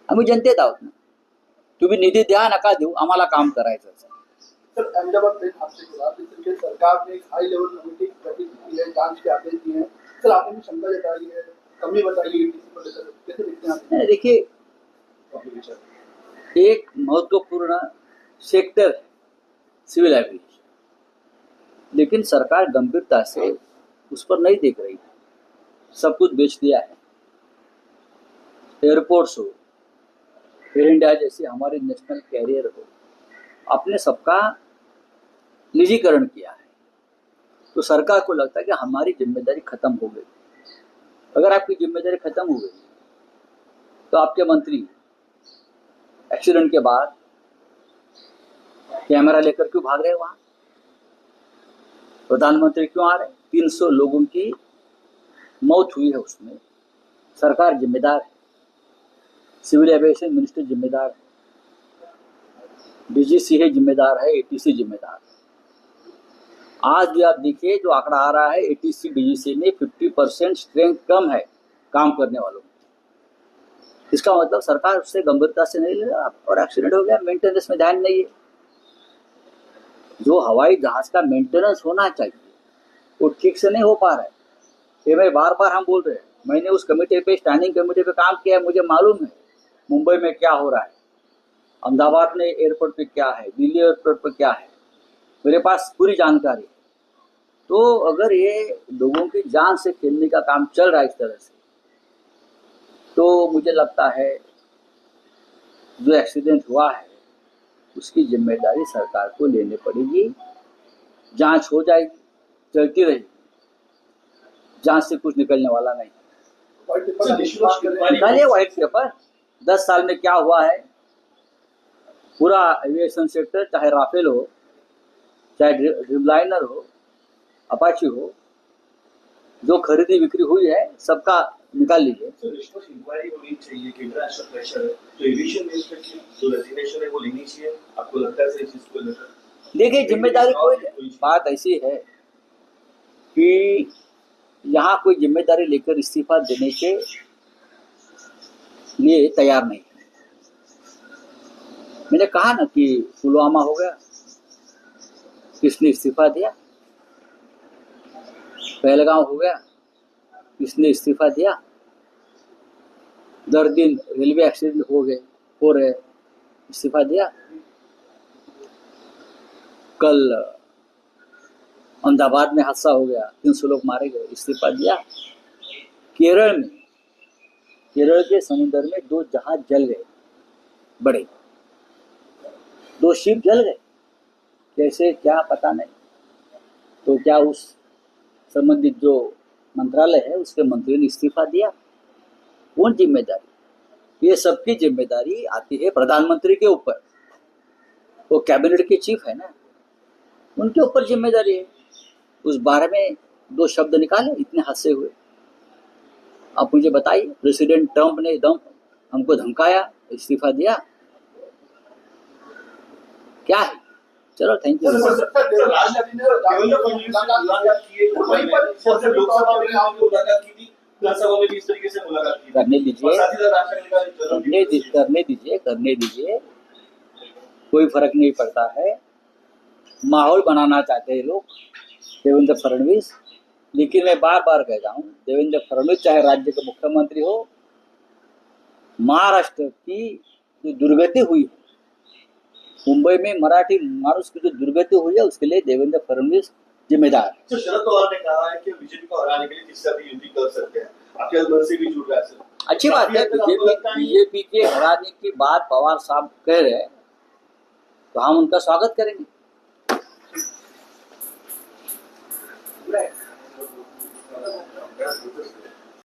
आम्ही जनतेत आहोत ना. तुम्ही निधी द्या नका देऊ, आम्हाला काम करायचं. सर अहमदाबाद में आपसे बोला कि सरकार ने एक हाई लेवल कमेटी गठित की है, जांच के आदेश दिए हैं. सर आपने भी शंका जताई है, कमी बताई है किसी को लेकर, कैसे देखते हैं आप? देखिए, एक महत्वपूर्ण सेक्टर है सिविल एविएशन, लेकिन सरकार गंभीरता से उस पर नहीं देख रही. सब कुछ बेच दिया है. एयरपोर्ट्स हो, एयर इंडिया जैसी हमारी नेशनल कैरियर हो, आपने सबका निजीकरण किया है. तो सरकार को लगता है कि हमारी जिम्मेदारी खत्म हो गई. अगर आपकी जिम्मेदारी खत्म हो गई तो आपके मंत्री एक्सीडेंट के बाद कैमरा लेकर क्यों भाग रहे वहां? प्रधानमंत्री क्यों आ रहे? 300 लोगों की मौत हुई है, उसमें सरकार जिम्मेदार है, सिविल एविएशन मिनिस्टर जिम्मेदार है, डीजीसीए जिम्मेदार है, एटीसी जिम्मेदार है. आज भी आप देखिए जो आंकड़ा आ रहा है, एटीसी डीजीसी में 50% स्ट्रेंथ कम है काम करने वालों. इसका मतलब सरकार उससे गंभीरता से नहीं ले रहा और एक्सीडेंट हो गया, मेंटेनेंस में ध्यान नहीं है. जो हवाई जहाज का मेंटेनेंस होना चाहिए वो ठीक से नहीं हो पा रहा है. ये मैं बार बार हम बोल रहे हैं. मैंने उस कमेटी पे, स्टैंडिंग कमेटी पे काम किया है, मुझे मालूम है मुंबई में क्या हो रहा है, अहमदाबाद में एयरपोर्ट पे क्या है, दिल्ली एयरपोर्ट पे क्या है, मेरे पास पूरी जानकारी है. तो अगर ये लोगों की जान से खेलने का काम चल रहा है इस तरह से, तो मुझे लगता है जो एक्सीडेंट हुआ है उसकी जिम्मेदारी सरकार को लेनी पड़ेगी. जांच हो जाएगी, चलती रहेगी, जांच से कुछ निकलने वाला नहीं. निकालिए व्हाइट पेपर. 10 साल में क्या हुआ है, पूरा एविएशन सेक्टर, चाहे राफेल हो, चाहे ड्रीमलाइनर हो, अपाची हो, जो खरीदी बिक्री हुई है सबका निकाल लीजिए. इंक्वायरी होनी चाहिए कि इंटरनेशनल प्रेशर है तो एविएशन मिनिस्टर की जो रेजिग्नेशन है वो लेनी चाहिए. आपको लगता है इस चीज को लेकर? देखिए, जिम्मेदारी कोई बात ऐसी है कि यहाँ कोई जिम्मेदारी लेकर इस्तीफा देने के लिए तैयार नहीं. मैंने कहा ना कि पुलवामा हो गया, किसने इस्तीफा दिया? पहलगांव हो गया, किसने इस्तीफा दिया? दर दिन रेलवे एक्सीडेंट हो रहे, इस्तीफा दिया? कल अहमदाबाद में हादसा हो गया, 300 लोग मारे गए, इस्तीफा दिया? केरल में, केरल के समुद्र में 2 जहाज जल गए, बड़े 2 शिप जल गए. कैसे, क्या पता नहीं. तो क्या उस संबंधित जो मंत्रालय है उसके मंत्री ने इस्तीफा दिया? कौन जिम्मेदारी? ये सबकी जिम्मेदारी आती है प्रधानमंत्री के ऊपर. वो कैबिनेट के चीफ है ना, उनके ऊपर जिम्मेदारी है. उस बारे में 2 शब्द निकाले, इतने हादसे हुए. आप मुझे बताइए, प्रेसिडेंट ट्रंप ने हमको धमकाया, इस्तीफा दिया? क्या है? चलो, थैंक यू. करने दीजिए, कोई फर्क नहीं पड़ता है. माहौल बनाना चाहते हैं लोग, देवेंद्र फडणवीस. लेकिन मैं बार बार कहता हूँ, देवेंद्र फडणवीस चाहे राज्य के मुख्यमंत्री हो, महाराष्ट्र की जो दुर्गति हुई, मुंबई में मराठी मानुस की जो दुर्गति हुई है, उसके लिए देवेंद्र फडणवीस जिम्मेदार है. तो शरद पवार ने कहा है कि बीजेपी को हराने के लिए किसी भी युति कर सकते हैं. आपके मन से भी जुड़ रहा है सर. अच्छी बात है. बीजेपी के हराने की बात पवार साहब कह रहे हैं तो हम उनका स्वागत करेंगे. Right.